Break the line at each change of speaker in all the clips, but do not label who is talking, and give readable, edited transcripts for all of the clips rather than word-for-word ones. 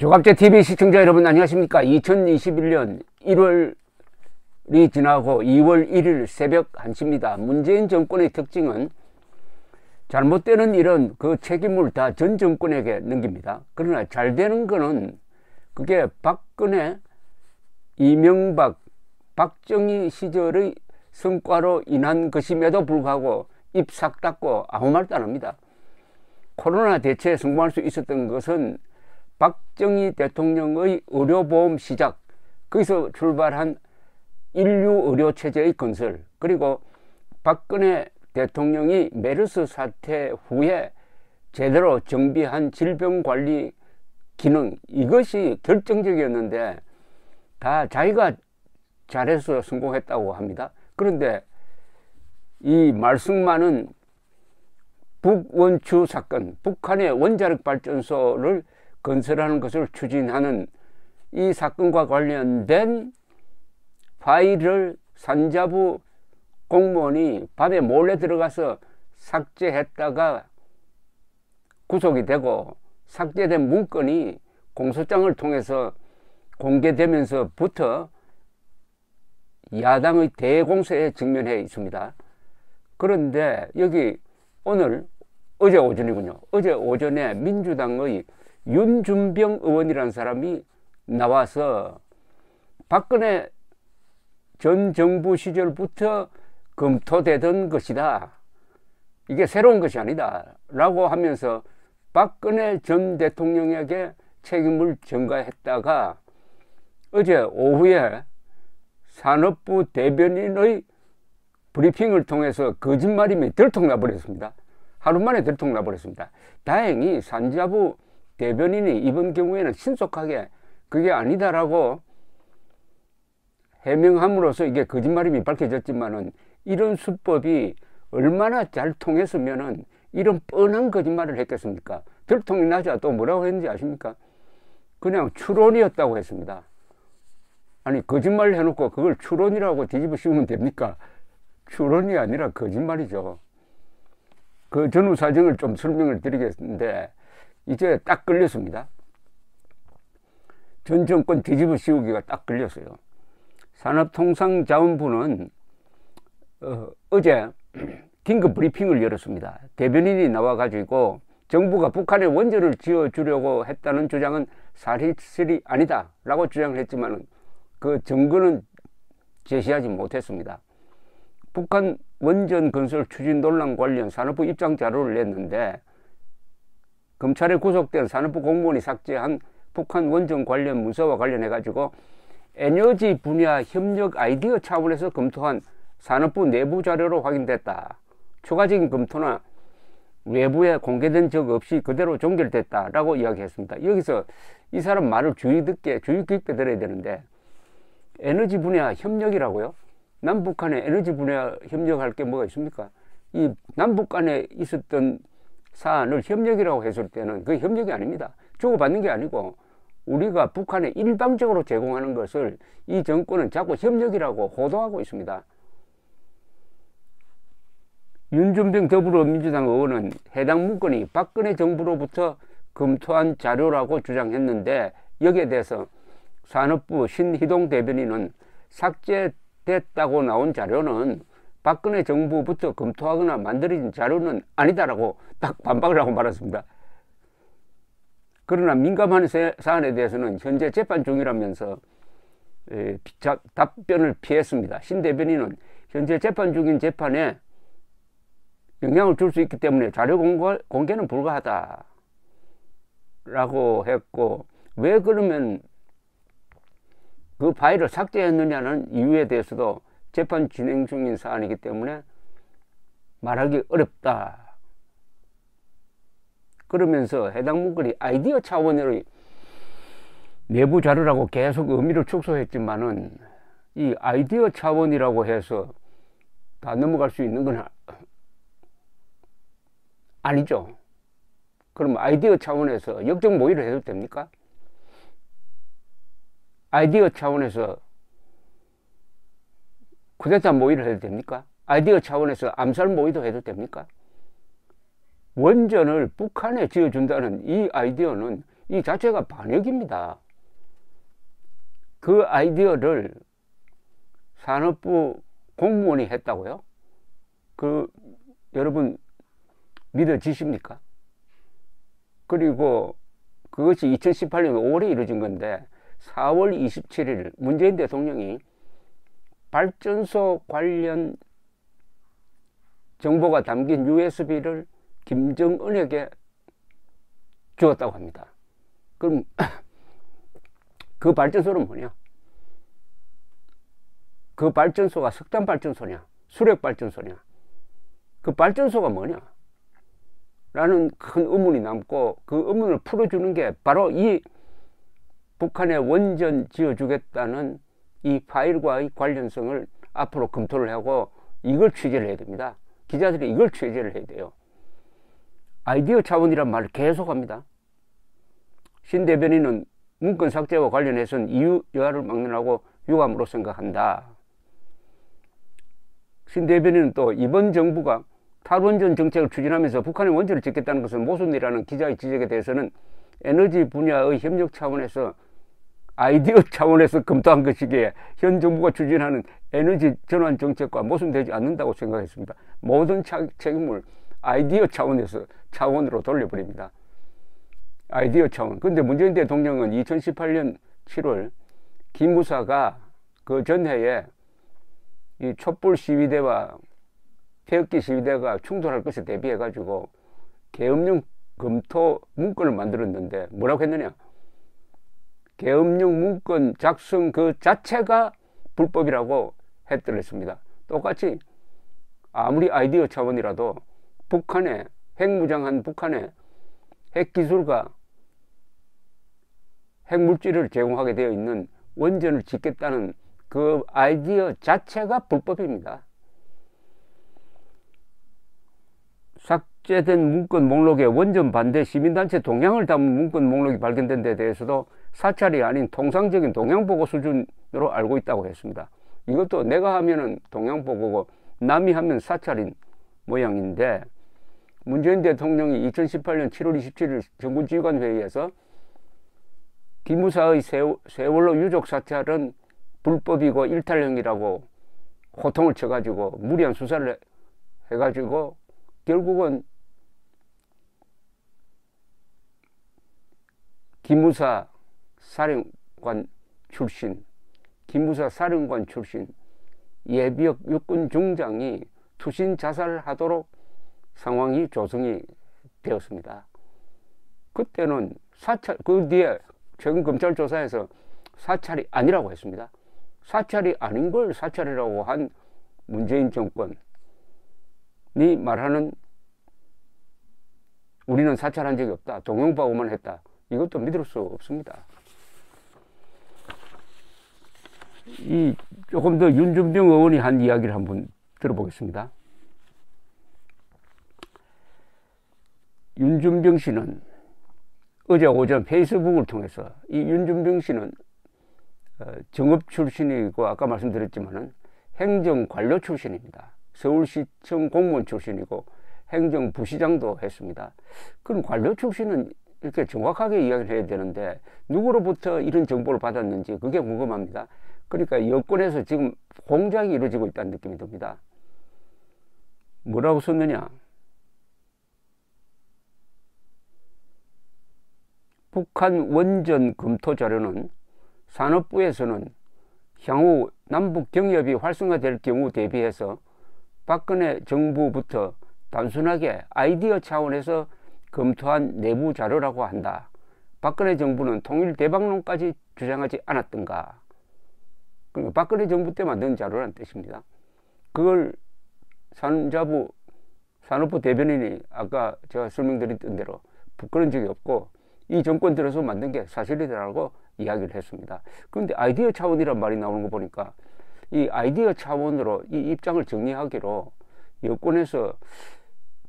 조갑제TV 시청자 여러분 안녕하십니까. 2021년 1월이 지나고 2월 1일 새벽 1시입니다. 문재인 정권의 특징은 잘못되는 일은 그 책임을 다 전 정권에게 넘깁니다. 그러나 잘 되는 거는 그게 박근혜, 이명박, 박정희 시절의 성과로 인한 것임에도 불구하고 입 싹 닫고 아무 말도 안 합니다. 코로나 대처에 성공할 수 있었던 것은 박정희 대통령의 의료보험 시작, 거기서 출발한 인류 의료체제의 건설, 그리고 박근혜 대통령이 메르스 사태 후에 제대로 정비한 질병관리 기능, 이것이 결정적이었는데 다 자기가 잘해서 성공했다고 합니다. 그런데 이 말씀 많은 북원추 사건, 북한의 원자력 발전소를 건설하는 것을 추진하는 이 사건과 관련된 파일을 산자부 공무원이 밤에 몰래 들어가서 삭제했다가 구속이 되고, 삭제된 문건이 공소장을 통해서 공개되면서부터 야당의 대공세에 직면해 있습니다. 그런데 여기 어제 오전이군요. 어제 오전에 민주당의 윤준병 의원이라는 사람이 나와서 박근혜 전 정부 시절부터 검토되던 것이다, 이게 새로운 것이 아니다 라고 하면서 박근혜 전 대통령에게 책임을 전가했다가 어제 오후에 산업부 대변인의 브리핑을 통해서 거짓말임이 들통나버렸습니다. 하루 만에 들통나버렸습니다. 다행히 산자부 대변인이 이번 경우에는 신속하게 그게 아니다라고 해명함으로써 이게 거짓말임이 밝혀졌지만은, 이런 수법이 얼마나 잘 통했으면은 이런 뻔한 거짓말을 했겠습니까? 들통이 나자 또 뭐라고 했는지 아십니까? 그냥 추론이었다고 했습니다. 아니, 거짓말을 해놓고 그걸 추론이라고 뒤집어 씌우면 됩니까? 추론이 아니라 거짓말이죠. 그 전후 사정을 좀 설명을 드리겠는데, 이제 딱 걸렸습니다. 전 정권 뒤집어 씌우기가 딱 걸렸어요. 산업통상자원부는 어제 긴급 브리핑을 열었습니다. 대변인이 나와가지고 정부가 북한에 원전을 지어주려고 했다는 주장은 사실이 아니다 라고 주장을 했지만 그 증거는 제시하지 못했습니다. 북한 원전 건설 추진 논란 관련 산업부 입장 자료를 냈는데, 검찰에 구속된 산업부 공무원이 삭제한 북한 원전 관련 문서와 관련해 가지고 에너지 분야 협력 아이디어 차원에서 검토한 산업부 내부 자료로 확인됐다. 추가적인 검토나 외부에 공개된 적 없이 그대로 종결됐다라고 이야기했습니다. 여기서 이 사람 말을 주의 깊게 들어야 되는데, 에너지 분야 협력이라고요? 남북한에 에너지 분야 협력할 게 뭐가 있습니까? 이 남북 간에 있었던 사안을 협력이라고 했을 때는 그 협력이 아닙니다. 주고받는 게 아니고 우리가 북한에 일방적으로 제공하는 것을 이 정권은 자꾸 협력이라고 호도하고 있습니다. 윤준병 더불어민주당 의원은 해당 문건이 박근혜 정부로부터 검토한 자료라고 주장했는데, 여기에 대해서 산업부 신희동 대변인은 삭제됐다고 나온 자료는 박근혜 정부부터 검토하거나 만들어진 자료는 아니다라고 딱 반박을 하고 말았습니다. 그러나 민감한 사안에 대해서는 현재 재판 중이라면서 답변을 피했습니다. 신 대변인은 현재 재판 중인 재판에 영향을 줄 수 있기 때문에 자료 공개는 불가하다 라고 했고, 왜 그러면 그 파일을 삭제했느냐는 이유에 대해서도 재판 진행 중인 사안이기 때문에 말하기 어렵다. 그러면서 해당 문건이 아이디어 차원의 내부 자료라고 계속 의미를 축소했지만은, 이 아이디어 차원이라고 해서 다 넘어갈 수 있는 건 아니죠. 그럼 아이디어 차원에서 역적 모의를 해도 됩니까? 아이디어 차원에서 쿠데타 모의를 해도 됩니까? 아이디어 차원에서 암살 모의도 해도 됩니까? 원전을 북한에 지어준다는 이 아이디어는 이 자체가 반역입니다. 그 아이디어를 산업부 공무원이 했다고요? 여러분 믿어지십니까? 그리고 그것이 2018년 5월에 이루어진 건데 4월 27일 문재인 대통령이 발전소 관련 정보가 담긴 USB를 김정은에게 주었다고 합니다. 그럼 그 발전소는 뭐냐? 그 발전소가 석탄 발전소냐? 수력 발전소냐? 그 발전소가 뭐냐? 라는 큰 의문이 남고, 그 의문을 풀어주는 게 바로 이 북한에 원전 지어주겠다는 이 파일과의 관련성을 앞으로 검토를 하고 이걸 취재를 해야 됩니다. 기자들이 이걸 취재를 해야 돼요. 아이디어 차원이란 말을 계속합니다. 신 대변인은 문건 삭제와 관련해서는 이유 여하를 막론하고 유감으로 생각한다. 신 대변인은 또 이번 정부가 탈원전 정책을 추진하면서 북한의 원전을 짓겠다는 것은 모순이라는 기자의 지적에 대해서는 에너지 분야의 협력 차원에서 아이디어 차원에서 검토한 것이기에 현 정부가 추진하는 에너지 전환 정책과 모순되지 않는다고 생각했습니다. 모든 책임을 아이디어 차원으로 돌려버립니다. 아이디어 차원. 근데 문재인 대통령은 2018년 7월 기무사가 그 전해에 이 촛불 시위대와 태극기 시위대가 충돌할 것에 대비해 가지고 계엄령 검토 문건을 만들었는데 뭐라고 했느냐? 계엄령 문건 작성 그 자체가 불법이라고 했더랬습니다. 똑같이 아무리 아이디어 차원이라도 북한의 핵무장한 북한의 핵기술과 핵물질을 제공하게 되어 있는 원전을 짓겠다는 그 아이디어 자체가 불법입니다. 삭제된 문건 목록에 원전 반대 시민단체 동향을 담은 문건 목록이 발견된 데 대해서도 사찰이 아닌 통상적인 동향보고 수준으로 알고 있다고 했습니다. 이것도 내가 하면은 동향보고고 남이 하면 사찰인 모양인데, 문재인 대통령이 2018년 7월 27일 정군지휘관회의에서 기무사의 세월호 유족 사찰은 불법이고 일탈행위라고 호통을 쳐가지고 무리한 수사를 해가지고 결국은 기무사 사령관 출신 예비역 육군 중장이 투신 자살하도록 상황이 조성이 되었습니다. 그때는 사찰, 그 뒤에 최근 검찰 조사에서 사찰이 아니라고 했습니다. 사찰이 아닌 걸 사찰이라고 한 문재인 정권이 말하는 우리는 사찰한 적이 없다, 동영보고만 했다, 이것도 믿을 수 없습니다. 조금 더 윤준병 의원이 한 이야기를 한번 들어보겠습니다. 윤준병 씨는 어제 오전 페이스북을 통해서, 이 윤준병 씨는 정업 출신이고 아까 말씀드렸지만은 행정관료 출신입니다. 서울시청 공무원 출신이고 행정부시장도 했습니다. 그럼 관료 출신은 이렇게 정확하게 이야기를 해야 되는데 누구로부터 이런 정보를 받았는지 그게 궁금합니다. 그러니까 여권에서 지금 공작이 이루어지고 있다는 느낌이 듭니다. 뭐라고 썼느냐? 북한 원전 검토 자료는 산업부에서는 향후 남북 경협이 활성화될 경우 대비해서 박근혜 정부부터 단순하게 아이디어 차원에서 검토한 내부 자료라고 한다. 박근혜 정부는 통일 대박론까지 주장하지 않았던가. 그러니까 박근혜 정부 때 만든 자료라는 뜻입니다. 그걸 산업부 대변인이 아까 제가 설명드렸던 대로 그런 적이 없고 이 정권 들어서 만든 게 사실이라고 이야기를 했습니다. 그런데 아이디어 차원이란 말이 나오는 거 보니까 이 아이디어 차원으로 이 입장을 정리하기로 여권에서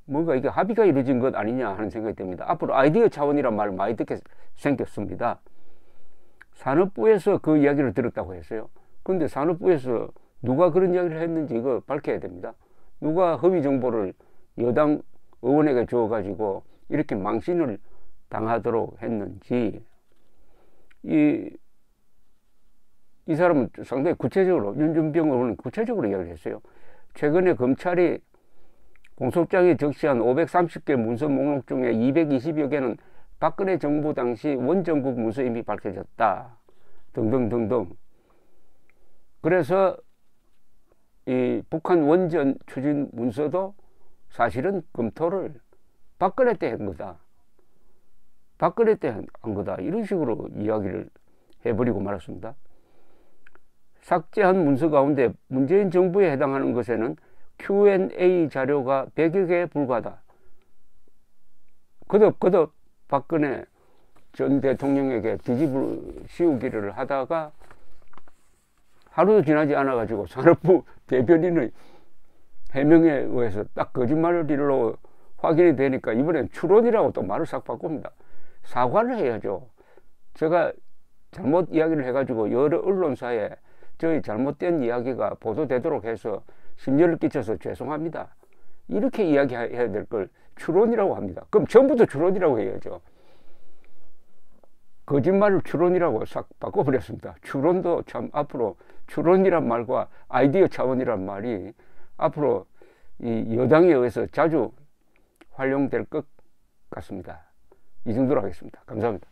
뭔가 이게 합의가 이루어진 것 아니냐 하는 생각이 듭니다. 앞으로 아이디어 차원이란 말을 많이 듣게 생겼습니다. 산업부에서 그 이야기를 들었다고 했어요. 그런데 산업부에서 누가 그런 이야기를 했는지 이거 밝혀야 됩니다. 누가 허위 정보를 여당 의원에게 주어가지고 이렇게 망신을 당하도록 했는지, 이 사람은 상당히 구체적으로, 윤준병 의원은 구체적으로 이야기를 했어요. 최근에 검찰이 공소장에 적시한 530개 문서 목록 중에 220여 개는 박근혜 정부 당시 원정국 문서임이 밝혀졌다. 등등등등. 그래서 이 북한 원전 추진 문서도 사실은 검토를 박근혜 때 한 거다. 박근혜 때 한 거다. 이런 식으로 이야기를 해버리고 말았습니다. 삭제한 문서 가운데 문재인 정부에 해당하는 것에는 Q&A 자료가 100여 개에 불과하다. 거듭 박근혜 전 대통령에게 뒤집을 씌우기를 하다가 하루도 지나지 않아가지고 산업부 대변인의 해명에 의해서 딱 거짓말일로 확인이 되니까 이번엔 추론이라고 또 말을 싹 바꿉니다. 사과를 해야죠. 제가 잘못 이야기를 해가지고 여러 언론사에 저희 잘못된 이야기가 보도되도록 해서 심려를 끼쳐서 죄송합니다. 이렇게 이야기해야 될 걸 추론이라고 합니다. 그럼 전부터 추론이라고 해야죠. 거짓말을 추론이라고 싹 바꿔버렸습니다. 추론도 참 앞으로 추론이란 말과 아이디어 차원이란 말이 앞으로 이 여당에 의해서 자주 활용될 것 같습니다. 이 정도로 하겠습니다. 감사합니다.